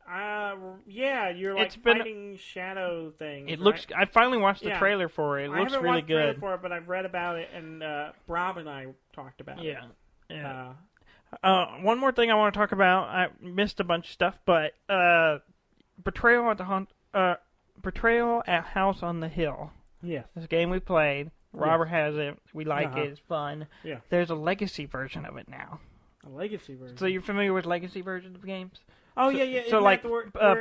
Yeah, you're like fighting shadow things. It looks. I finally watched the trailer for it. It looks really good. I haven't watched the trailer for it, but I've read about it, and Rob and I talked about it. Yeah. One more thing I want to talk about. I missed a bunch of stuff, but Betrayal at House on the Hill. Yes. This game we played. Robert has it. We like it. It's fun. Yeah. There's a legacy version of it now. A legacy version. So you're familiar with legacy versions of games? Oh, so, yeah. So, like,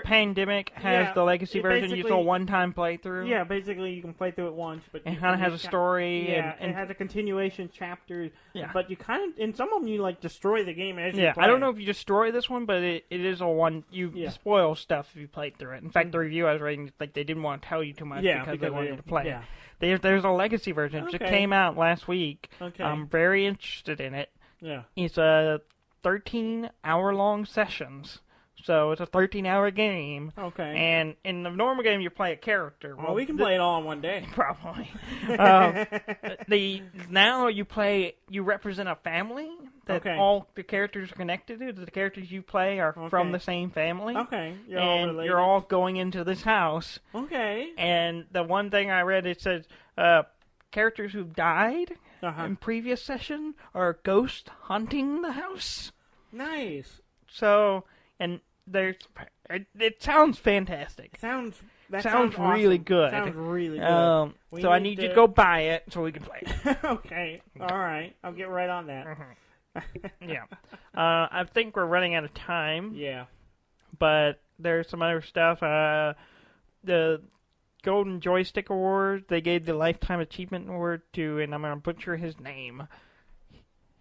Pandemic has the legacy version. You do a one-time playthrough. Yeah, basically you can play through it once. But it kind of has a story. Yeah, and it has a continuation chapter. Yeah. But you kind of, in some of them, you, like, destroy the game as you play. I don't know if you destroy this one, but it is a one. You spoil stuff if you play through it. In fact, the review I was reading, like, they didn't want to tell you too much because they wanted to play it. There's a legacy version. It came out last week. Okay. I'm very interested in it. Yeah. It's a 13-hour-long sessions. So it's a 13-hour game. Okay. And in the normal game, you play a character. Well, we can play it all in one day. Probably. Now you represent a family that all the characters are connected to. The characters you play are from the same family. Okay. You're all going into this house. Okay. And the one thing I read, it says characters who've died in previous session are ghost hunting the house. Nice. So, and it sounds fantastic. Sounds really good. Sounds really good. So I need you to go buy it so we can play it. Okay. All right. I'll get right on that. Yeah. I think we're running out of time. Yeah. But there's some other stuff. The Golden Joystick Award, they gave the Lifetime Achievement Award to, and I'm going to butcher his name,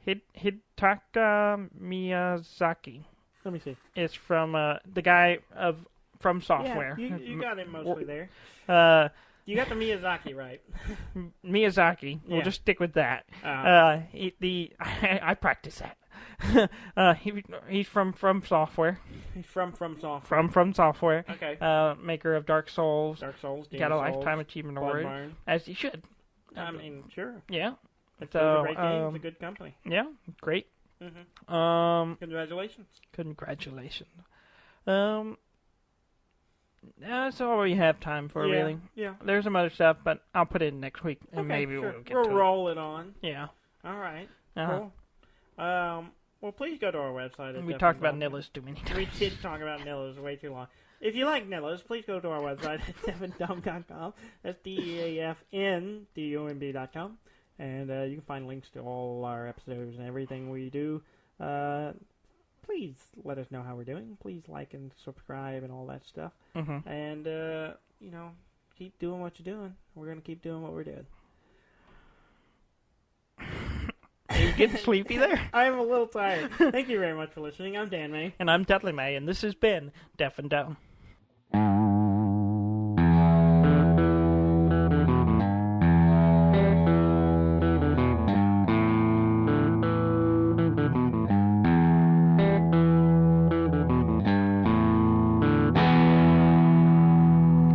Hidetaka Miyazaki. Let me see. It's from the guy from Software. Yeah, you got it mostly there. You got the Miyazaki right. Miyazaki. Yeah. We'll just stick with that. I practice that. He's from Software. He's from Software. From Software. Okay. Maker of Dark Souls. Got a Lifetime Achievement Award. Bloodborne. As he should. I mean, sure. Yeah. It's a great game. It's a good company. Yeah. Great. Mm-hmm. Congratulations. That's all we have time for, really. Yeah. There's some other stuff, but I'll put it in next week, and maybe we'll get to it. We'll roll it on. Yeah. All right. Cool. Well, please go to our website. We talked about Nillas too many times. We did talk about Nillas way too long. If you like Nillas, please go to our website at deafndomb.com. That's DEAFNDUMB.com. And you can find links to all our episodes and everything we do. Please let us know how we're doing. Please like and subscribe and all that stuff. Mm-hmm. And, keep doing what you're doing. We're going to keep doing what we're doing. Are you getting sleepy there? I'm a little tired. Thank you very much for listening. I'm Dan May. And I'm Dudley May, and this has been Deaf and Dumb.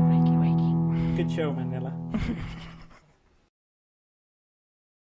Wakey, wakey. Good show, man, Nilla.